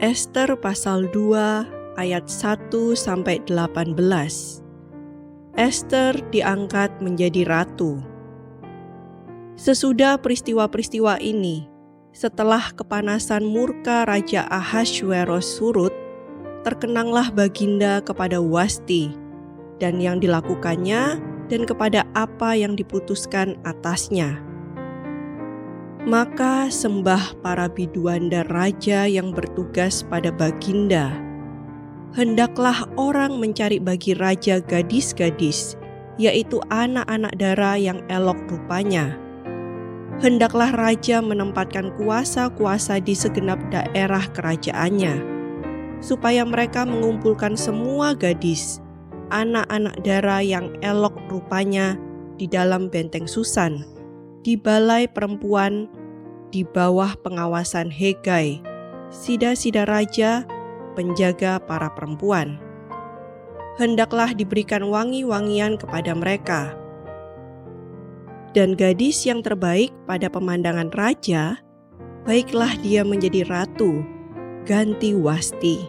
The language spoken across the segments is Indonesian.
Ester pasal 2 ayat 1-18. Ester diangkat menjadi ratu. Sesudah peristiwa-peristiwa ini, setelah kepanasan murka Raja Ahasveros surut, terkenanglah Baginda kepada Wasti dan yang dilakukannya dan kepada apa yang diputuskan atasnya. Maka sembah para biduan dan raja yang bertugas pada Baginda. Hendaklah orang mencari bagi raja gadis-gadis, yaitu anak-anak dara yang elok rupanya. Hendaklah raja menempatkan kuasa-kuasa di segenap daerah kerajaannya, supaya mereka mengumpulkan semua gadis, anak-anak dara yang elok rupanya di dalam benteng Susan, di balai perempuan, di bawah pengawasan Hegai, sida-sida raja, penjaga para perempuan. Hendaklah diberikan wangi-wangian kepada mereka. Dan gadis yang terbaik pada pemandangan raja, baiklah dia menjadi ratu, ganti Wasti.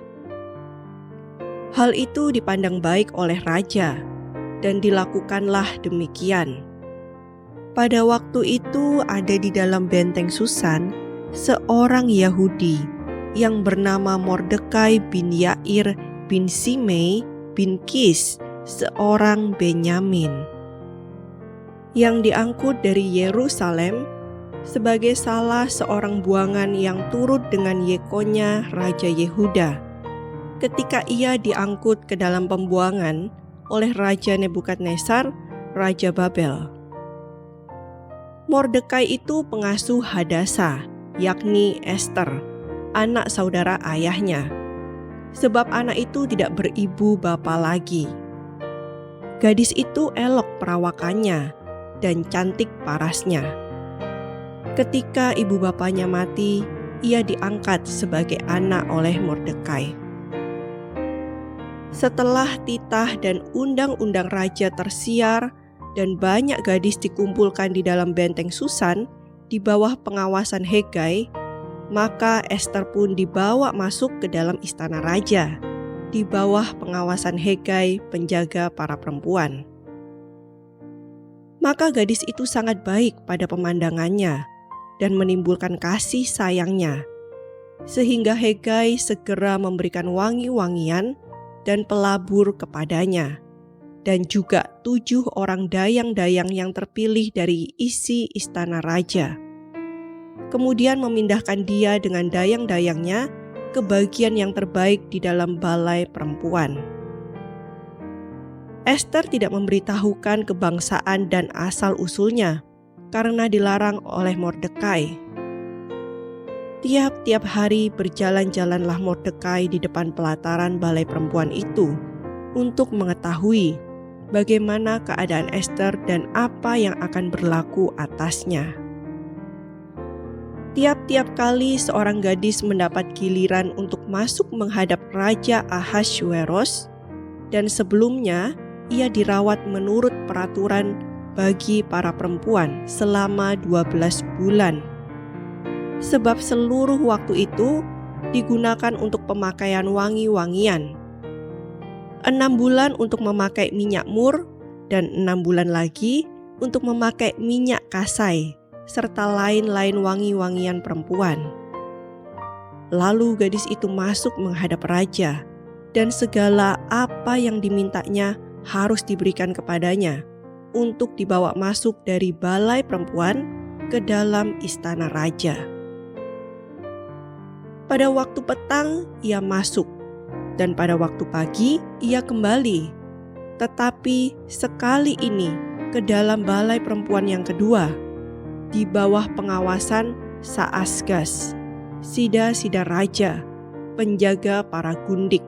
Hal itu dipandang baik oleh raja, dan dilakukanlah demikian. Pada waktu itu ada di dalam benteng Susan seorang Yahudi yang bernama Mordekai bin Yair bin Simei bin Kis, seorang Benyamin, yang diangkut dari Yerusalem sebagai salah seorang buangan yang turut dengan Yekonya Raja Yehuda. Ketika ia diangkut ke dalam pembuangan oleh Raja Nebukadnezar, Raja Babel. Mordekai itu pengasuh Hadasa, yakni Ester, anak saudara ayahnya, sebab anak itu tidak beribu bapa lagi. Gadis itu elok perawakannya dan cantik parasnya. Ketika ibu bapanya mati, ia diangkat sebagai anak oleh Mordekai. Setelah titah dan undang-undang raja tersiar dan banyak gadis dikumpulkan di dalam benteng Susan di bawah pengawasan Hegai, maka Ester pun dibawa masuk ke dalam istana raja di bawah pengawasan Hegai, penjaga para perempuan. Maka gadis itu sangat baik pada pemandangannya dan menimbulkan kasih sayangnya, sehingga Hegai segera memberikan wangi-wangian dan pelabur kepadanya, dan juga 7 orang dayang-dayang yang terpilih dari isi istana raja. Kemudian memindahkan dia dengan dayang-dayangnya ke bagian yang terbaik di dalam balai perempuan. Ester tidak memberitahukan kebangsaan dan asal-usulnya karena dilarang oleh Mordekai. Tiap-tiap hari berjalan-jalanlah Mordekai di depan pelataran balai perempuan itu untuk mengetahui bagaimana keadaan Ester dan apa yang akan berlaku atasnya. Tiap-tiap kali seorang gadis mendapat giliran untuk masuk menghadap Raja Ahasveros, dan sebelumnya ia dirawat menurut peraturan bagi para perempuan selama 12 bulan. Sebab seluruh waktu itu digunakan untuk pemakaian wangi-wangian. 6 bulan untuk memakai minyak mur, dan 6 bulan lagi untuk memakai minyak kasai, serta lain-lain wangi-wangian perempuan. Lalu gadis itu masuk menghadap raja, dan segala apa yang dimintanya harus diberikan kepadanya untuk dibawa masuk dari balai perempuan ke dalam istana raja. Pada waktu petang ia masuk, dan pada waktu pagi ia kembali, tetapi sekali ini ke dalam balai perempuan yang kedua, di bawah pengawasan Saasgas, sida-sida raja, penjaga para gundik.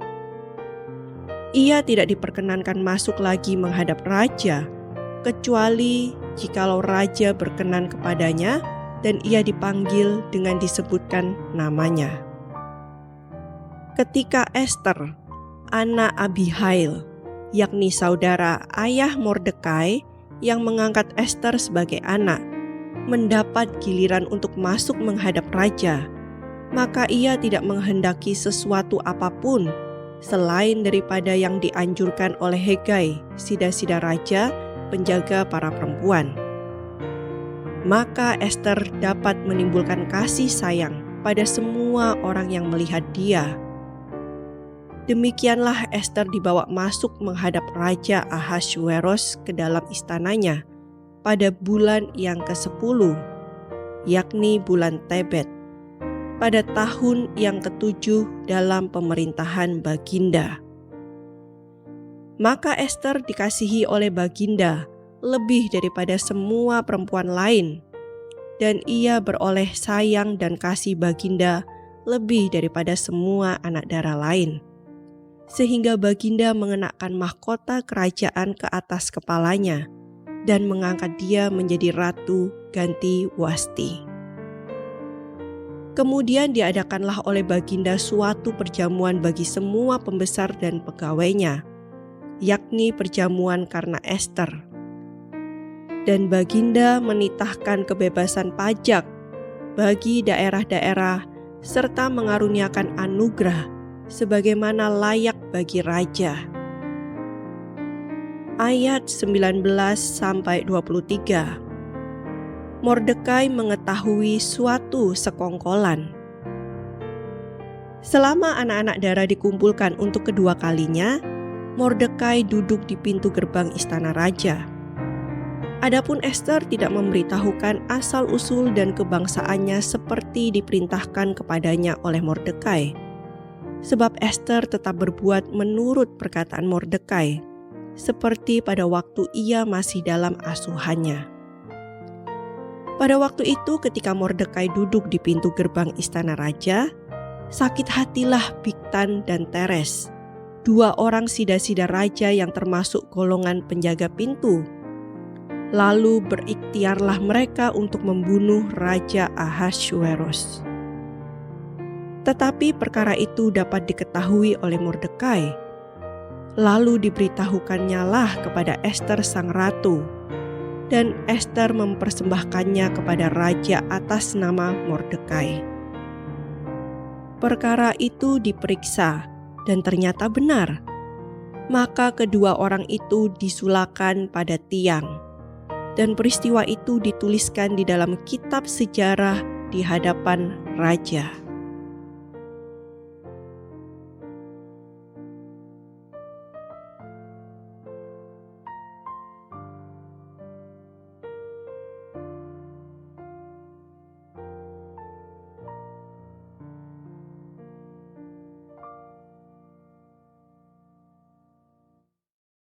Ia tidak diperkenankan masuk lagi menghadap raja, kecuali jikalau raja berkenan kepadanya dan ia dipanggil dengan disebutkan namanya. Ketika Ester, anak Abihail, yakni saudara ayah Mordekai yang mengangkat Ester sebagai anak, mendapat giliran untuk masuk menghadap raja, maka ia tidak menghendaki sesuatu apapun selain daripada yang dianjurkan oleh Hegai, sida-sida raja, penjaga para perempuan. Maka Ester dapat menimbulkan kasih sayang pada semua orang yang melihat dia. Demikianlah Ester dibawa masuk menghadap Raja Ahasweros ke dalam istananya pada bulan yang ke-10, yakni bulan Tebet, pada tahun yang ke-7 dalam pemerintahan Baginda. Maka Ester dikasihi oleh Baginda lebih daripada semua perempuan lain, dan ia beroleh sayang dan kasih Baginda lebih daripada semua anak dara lain. Sehingga Baginda mengenakan mahkota kerajaan ke atas kepalanya dan mengangkat dia menjadi ratu ganti Wasti. Kemudian diadakanlah oleh Baginda suatu perjamuan bagi semua pembesar dan pegawainya, yakni perjamuan karena Ester. Dan Baginda menitahkan kebebasan pajak bagi daerah-daerah serta mengaruniakan anugerah sebagaimana layak bagi raja. Ayat 19-23. Mordekai mengetahui suatu sekongkolan. Selama anak-anak dara dikumpulkan untuk kedua kalinya, Mordekai duduk di pintu gerbang istana raja. Adapun Ester tidak memberitahukan asal-usul dan kebangsaannya seperti diperintahkan kepadanya oleh Mordekai. Sebab Ester tetap berbuat menurut perkataan Mordekai, seperti pada waktu ia masih dalam asuhannya. Pada waktu itu ketika Mordekai duduk di pintu gerbang istana raja, sakit hatilah Bigtan dan Teres, dua orang sida-sida raja yang termasuk golongan penjaga pintu. Lalu berikhtiarlah mereka untuk membunuh Raja Ahasweros. Tetapi perkara itu dapat diketahui oleh Mordekai. Lalu diberitahukannya lah kepada Ester sang ratu, dan Ester mempersembahkannya kepada raja atas nama Mordekai. Perkara itu diperiksa dan ternyata benar. Maka kedua orang itu disulakan pada tiang, dan peristiwa itu dituliskan di dalam kitab sejarah di hadapan raja.